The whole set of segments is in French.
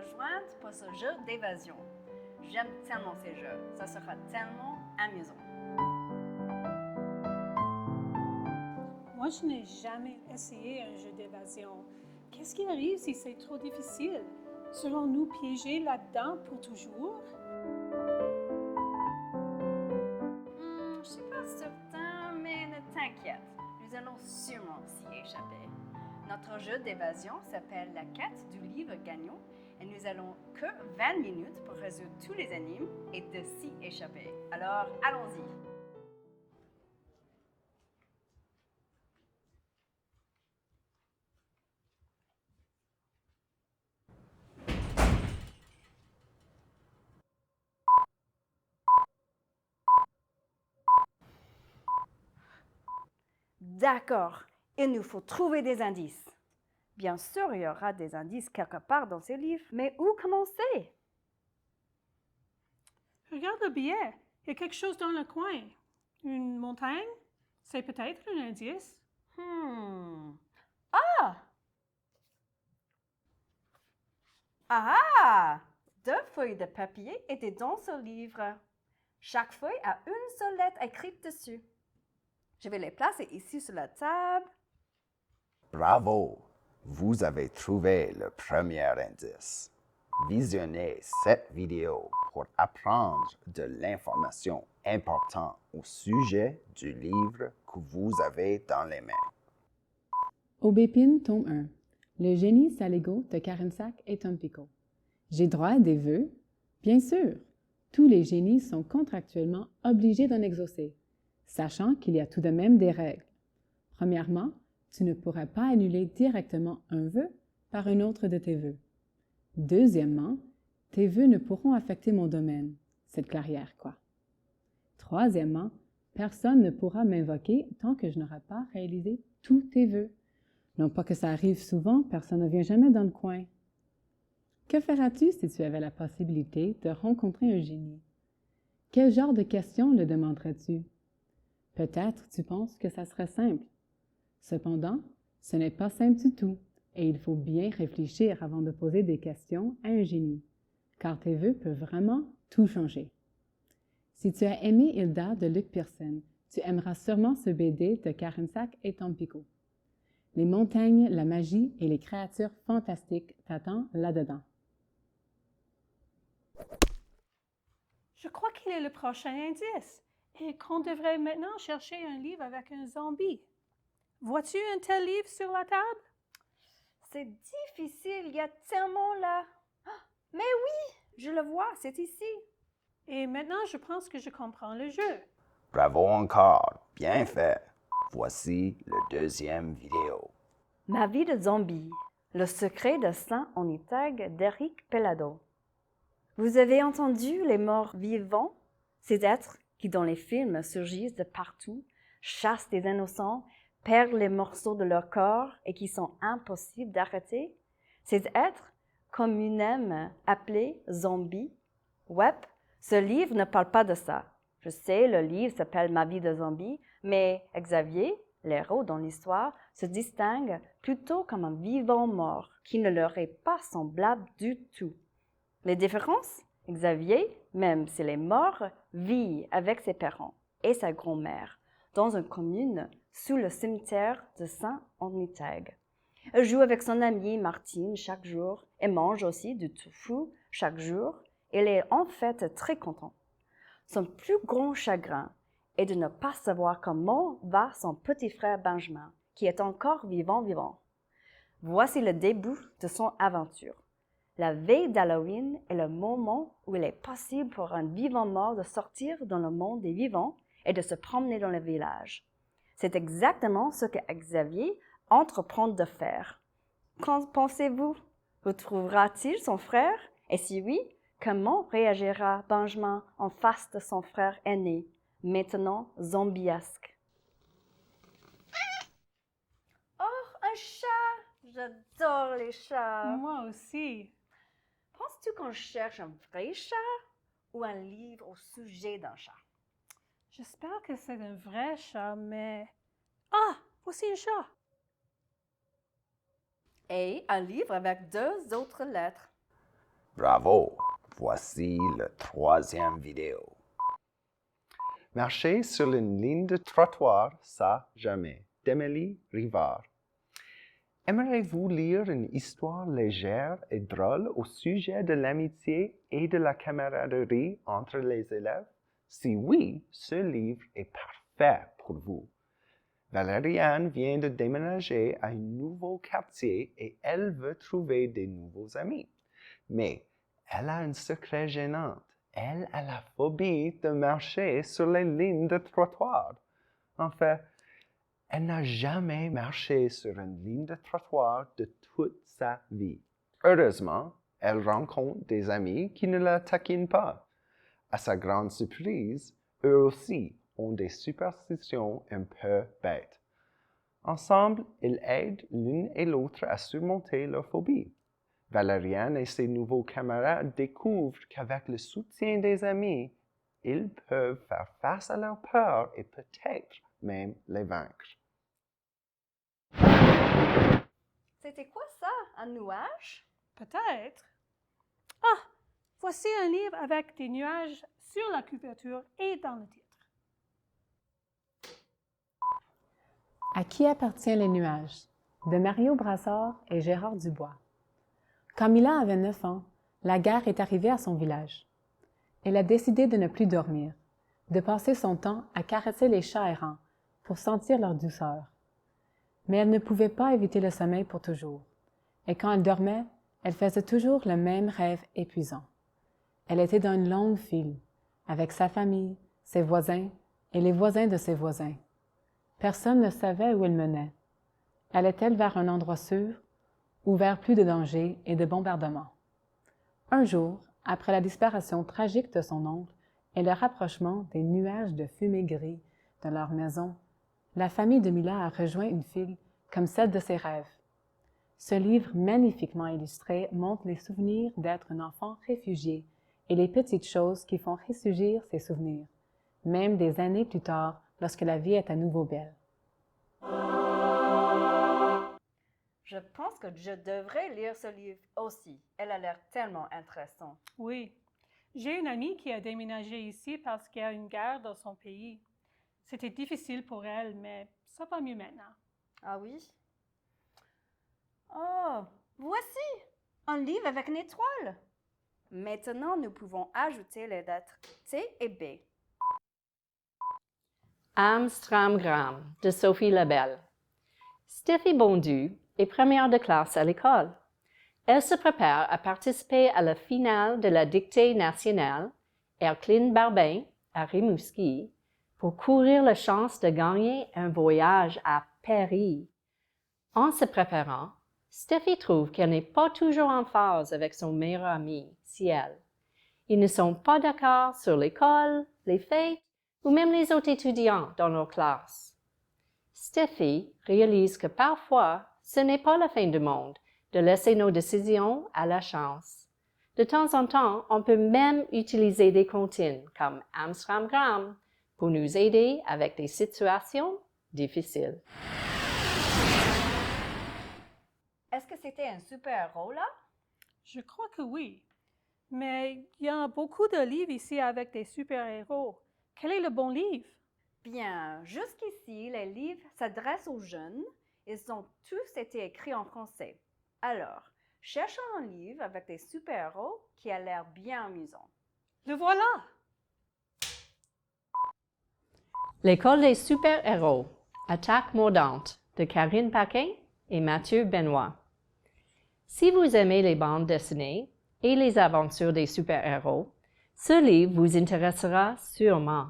rejoindre pour ce jeu d'évasion. J'aime tellement ces jeux. Ça sera tellement amusant. Moi, je n'ai jamais essayé un jeu d'évasion. Qu'est-ce qui arrive si c'est trop difficile? Serons-nous piégés là-dedans pour toujours? Je ne suis pas certain, mais ne t'inquiète. Nous allons sûrement s'y échapper. Notre jeu d'évasion s'appelle la quête du livre gagnant et nous allons que 20 minutes pour résoudre tous les énigmes et de s'y échapper. Alors, allons-y. D'accord, il nous faut trouver des indices. Bien sûr, il y aura des indices quelque part dans ces livres, mais où commencer? Regarde le billet. Il y a quelque chose dans le coin. Une montagne? C'est peut-être un indice. Ah! Ah! 2 feuilles de papier étaient dans ce livre. Chaque feuille a une seule lettre écrite dessus. Je vais les placer ici sur la table. Bravo! Vous avez trouvé le premier indice. Visionnez cette vidéo pour apprendre de l'information importante au sujet du livre que vous avez dans les mains. Aubépine, tome 1. Le génie Saligo de Carensac et Tampico. J'ai droit à des vœux? Bien sûr! Tous les génies sont contractuellement obligés d'en exaucer, sachant qu'il y a tout de même des règles. Premièrement, tu ne pourrais pas annuler directement un vœu par un autre de tes vœux. Deuxièmement, tes vœux ne pourront affecter mon domaine, cette clairière, quoi. Troisièmement, personne ne pourra m'invoquer tant que je n'aurai pas réalisé tous tes vœux. Non pas que ça arrive souvent, personne ne vient jamais dans le coin. Que feras-tu si tu avais la possibilité de rencontrer un génie? Quel genre de questions le demanderais-tu? Peut-être tu penses que ça serait simple. Cependant, ce n'est pas simple du tout, et il faut bien réfléchir avant de poser des questions à un génie, car tes vœux peuvent vraiment tout changer. Si tu as aimé Hilda de Luc Pearson, tu aimeras sûrement ce BD de Carensac et Tampico. Les montagnes, la magie et les créatures fantastiques t'attendent là-dedans. Je crois qu'il est le prochain indice et qu'on devrait maintenant chercher un livre avec un zombie. Vois-tu un tel livre sur la table? C'est difficile, il y a tellement là. Mais oui, je le vois, c'est ici. Et maintenant, je pense que je comprends le jeu. Bravo encore, bien fait. Voici le deuxième vidéo. Ma vie de zombie, le secret de Saint-Onitag d'Éric Pellado. Vous avez entendu les morts vivants, ces êtres qui dans les films surgissent de partout, chassent des innocents, perdent les morceaux de leur corps et qui sont impossibles d'arrêter? Ces êtres communément appelés zombies. Ouais, ce livre ne parle pas de ça. Je sais, le livre s'appelle Ma vie de zombie, mais Xavier, l'héros dans l'histoire, se distingue plutôt comme un vivant mort qui ne leur est pas semblable du tout. Les différences? Xavier, même s'il est mort, vit avec ses parents et sa grand-mère dans une commune sous le cimetière de Saint-Onitag. Il joue avec son amie Martine chaque jour et mange aussi du tofu chaque jour. Il est en fait très content. Son plus grand chagrin est de ne pas savoir comment va son petit frère Benjamin, qui est encore vivant. Voici le début de son aventure. La veille d'Halloween est le moment où il est possible pour un vivant mort de sortir dans le monde des vivants et de se promener dans le village. C'est exactement ce que Xavier entreprend de faire. Qu'en pensez-vous? Retrouvera-t-il son frère? Et si oui, comment réagira Benjamin en face de son frère aîné, maintenant zombiesque? Oh, un chat! J'adore les chats! Moi aussi. Penses-tu qu'on cherche un vrai chat ou un livre au sujet d'un chat? J'espère que c'est un vrai chat, mais... Ah! Voici un chat! Et un livre avec 2 autres lettres. Bravo! Voici la troisième vidéo. Marcher sur une ligne de trottoir, ça jamais. D'Émilie Rivard. Aimeriez-vous lire une histoire légère et drôle au sujet de l'amitié et de la camaraderie entre les élèves? Si oui, ce livre est parfait pour vous. Valériane vient de déménager à un nouveau quartier et elle veut trouver des nouveaux amis. Mais elle a un secret gênant. Elle a la phobie de marcher sur les lignes de trottoir. En fait, elle n'a jamais marché sur une ligne de trottoir de toute sa vie. Heureusement, elle rencontre des amis qui ne la taquinent pas. À sa grande surprise, eux aussi ont des superstitions un peu bêtes. Ensemble, ils aident l'une et l'autre à surmonter leur phobie. Valériane et ses nouveaux camarades découvrent qu'avec le soutien des amis, ils peuvent faire face à leur peur et peut-être même les vaincre. C'était quoi ça? Un nuage? Peut-être. Ah, voici un livre avec des nuages sur la couverture et dans le titre. À qui appartient les nuages? De Mario Brassard et Gérard Dubois. Quand Mila avait 9 ans, la guerre est arrivée à son village. Elle a décidé de ne plus dormir, de passer son temps à caresser les chats errants pour sentir leur douceur. Mais elle ne pouvait pas éviter le sommeil pour toujours. Et quand elle dormait, elle faisait toujours le même rêve épuisant. Elle était dans une longue file, avec sa famille, ses voisins et les voisins de ses voisins. Personne ne savait où elle menait. Allait-elle vers un endroit sûr ou vers plus de dangers et de bombardements? Un jour, après la disparition tragique de son oncle et le rapprochement des nuages de fumée gris de leur maison, la famille de Mila a rejoint une file comme celle de ses rêves. Ce livre magnifiquement illustré montre les souvenirs d'être un enfant réfugié et les petites choses qui font ressurgir ces souvenirs, même des années plus tard lorsque la vie est à nouveau belle. Je pense que je devrais lire ce livre aussi. Elle a l'air tellement intéressante. Oui. J'ai une amie qui a déménagé ici parce qu'il y a une guerre dans son pays. C'était difficile pour elle, mais ça va mieux maintenant. Ah oui? Oh, voici un livre avec une étoile. Maintenant, nous pouvons ajouter les lettres T et B. Amstramgram de Sophie Labelle. Steffi Bondu est première de classe à l'école. Elle se prépare à participer à la finale de la dictée nationale Ercline Barbin à Rimouski pour courir la chance de gagner un voyage à Paris. En se préparant, Steffi trouve qu'elle n'est pas toujours en phase avec son meilleur ami, Ciel. Ils ne sont pas d'accord sur l'école, les fêtes ou même les autres étudiants dans leur classe. Steffi réalise que parfois, ce n'est pas la fin du monde de laisser nos décisions à la chance. De temps en temps, on peut même utiliser des comptines comme Amstramgram pour nous aider avec des situations difficiles. Est-ce que c'était un super-héros là? Je crois que oui. Mais il y a beaucoup de livres ici avec des super-héros. Quel est le bon livre? Bien, jusqu'ici, les livres s'adressent aux jeunes. Ils ont tous été écrits en français. Alors, cherchons un livre avec des super-héros qui a l'air bien amusant. Le voilà! L'école des super-héros, Attaque mordante de Karine Paquin et Mathieu Benoît. Si vous aimez les bandes dessinées et les aventures des super-héros, ce livre vous intéressera sûrement.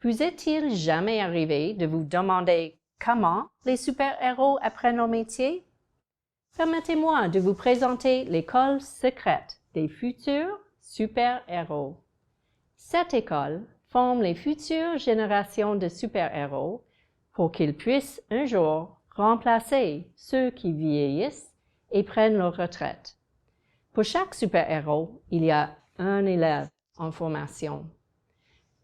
Vous est-il jamais arrivé de vous demander comment les super-héros apprennent leur métier? Permettez-moi de vous présenter l'école secrète des futurs super-héros. Cette école forme les futures générations de super-héros pour qu'ils puissent un jour remplacer ceux qui vieillissent et prennent leur retraite. Pour chaque super-héros, il y a un élève en formation.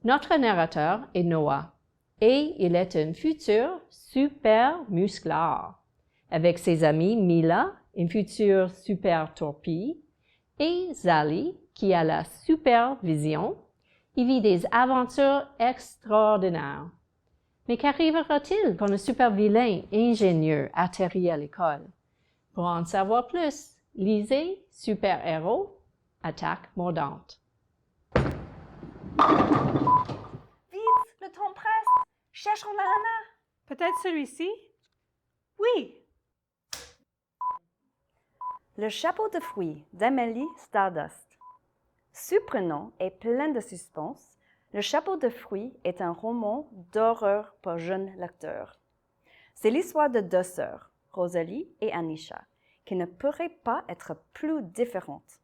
Notre narrateur est Noah et il est un futur super musclard avec ses amis Mila, une future super torpille, Et Zali, qui a la supervision, y vit des aventures extraordinaires. Mais qu'arrivera-t-il quand le super vilain ingénieux atterrit à l'école? Pour en savoir plus, lisez Super-héros, attaque mordante. Vite, le temps presse. Cherchons l'ananas. Peut-être celui-ci? Oui. Le chapeau de fruits d'Amélie Stardust. Surprenant et plein de suspense, Le chapeau de fruits est un roman d'horreur pour jeunes lecteurs. C'est l'histoire de deux sœurs, Rosalie et Anisha, qui ne pourraient pas être plus différentes.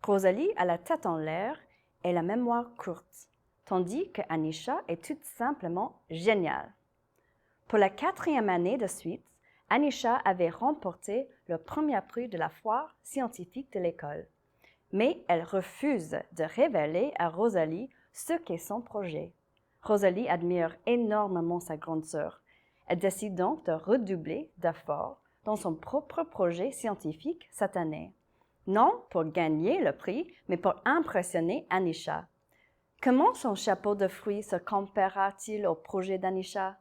Rosalie a la tête en l'air et la mémoire courte, tandis que Anisha est tout simplement géniale. Pour la 4e année de suite, Anisha avait remporté le premier prix de la foire scientifique de l'école. Mais elle refuse de révéler à Rosalie ce qu'est son projet. Rosalie admire énormément sa grande sœur. Elle décide donc de redoubler d'efforts dans son propre projet scientifique cette année. Non pour gagner le prix, mais pour impressionner Anisha. Comment son chapeau de fruits se comparera-t-il au projet d'Anisha?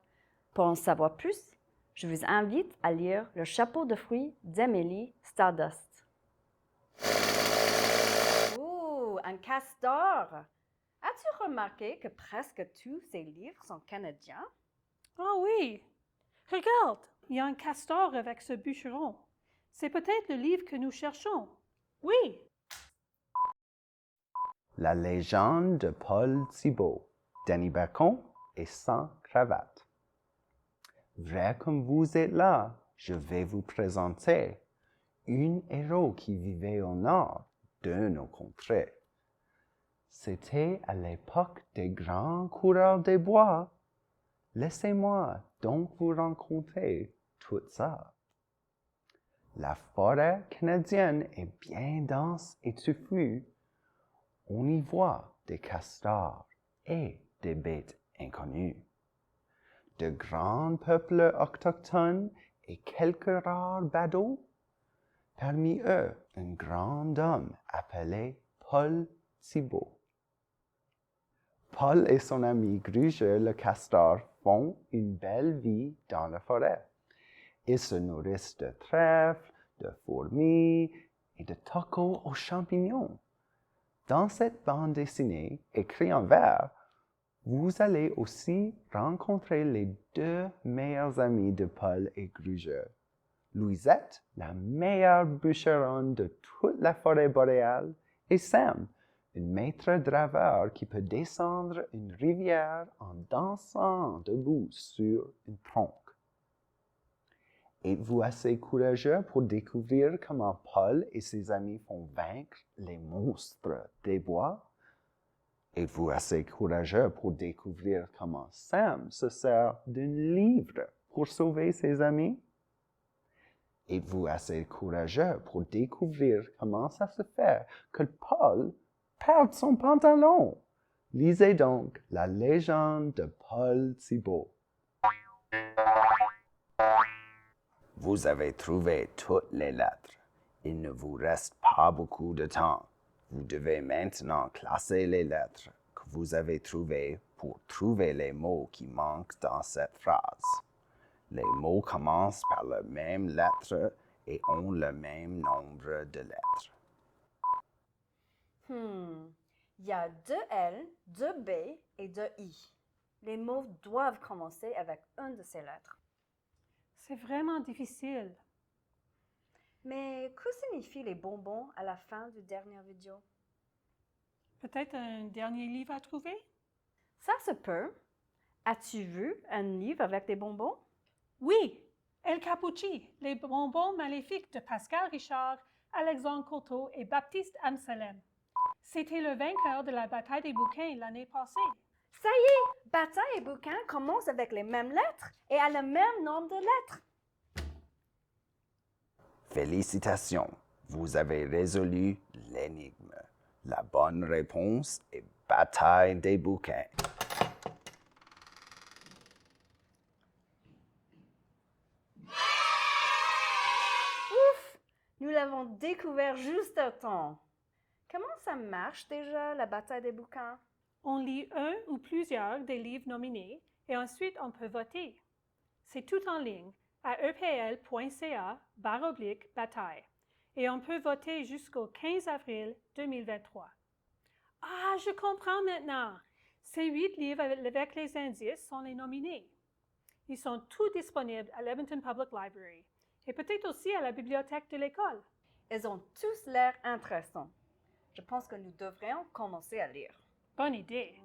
Pour en savoir plus, je vous invite à lire Le chapeau de fruits d'Amélie Stardust. Ouh, un castor! As-tu remarqué que presque tous ces livres sont canadiens? Oh oui! Regarde, il y a un castor avec ce bûcheron. C'est peut-être le livre que nous cherchons. Oui! La légende de Paul Thibault, Denis Bacon et sans cravate. Vrai comme vous êtes là, je vais vous présenter un héros qui vivait au nord de nos contrées. C'était à l'époque des grands coureurs des bois. Laissez-moi donc vous raconter tout ça. La forêt canadienne est bien dense et touffue. On y voit des castors et des bêtes inconnues. De grands peuples autochtones et quelques rares badauds. Parmi eux, un grand homme appelé Paul Thibault. Paul et son ami Gruger le castor font une belle vie dans la forêt. Ils se nourrissent de trèfles, de fourmis et de tacos aux champignons. Dans cette bande dessinée, écrite en vers, vous allez aussi rencontrer les deux meilleurs amis de Paul et Gruger. Louisette, la meilleure bûcheronne de toute la forêt boréale, et Sam, un maître draveur qui peut descendre une rivière en dansant debout sur une tronc. Êtes-vous assez courageux pour découvrir comment Paul et ses amis font vaincre les monstres des bois? Êtes-vous assez courageux pour découvrir comment Sam se sert d'un livre pour sauver ses amis? Êtes-vous assez courageux pour découvrir comment ça se fait que Paul perde son pantalon? Lisez donc la légende de Paul Thibault. Vous avez trouvé toutes les lettres. Il ne vous reste pas beaucoup de temps. Vous devez maintenant classer les lettres que vous avez trouvées pour trouver les mots qui manquent dans cette phrase. Les mots commencent par la même lettre et ont le même nombre de lettres. Il y a 2 L, 2 B et 2 I. Les mots doivent commencer avec une de ces lettres. C'est vraiment difficile. Mais que signifient les bonbons à la fin du dernier vidéo? Peut-être un dernier livre à trouver? Ça se peut. As-tu vu un livre avec des bonbons? Oui! El Capucci, les bonbons maléfiques de Pascal Richard, Alexandre Courteau et Baptiste Amselem. C'était le vainqueur de la bataille des bouquins l'année passée. Ça y est, bataille et bouquin commencent avec les mêmes lettres et a le même nombre de lettres. Félicitations, vous avez résolu l'énigme. La bonne réponse est bataille des bouquins. Ouf! Nous l'avons découvert juste à temps. ça marche déjà, la bataille des bouquins? On lit un ou plusieurs des livres nominés et ensuite on peut voter. C'est tout en ligne à epl.ca/bataille et on peut voter jusqu'au 15 avril 2023. Ah, je comprends maintenant! Ces 8 livres avec les indices sont les nominés. Ils sont tous disponibles à l'Edmonton Public Library et peut-être aussi à la bibliothèque de l'école. Ils ont tous l'air intéressants. Je pense que nous devrions commencer à lire. Bonne idée!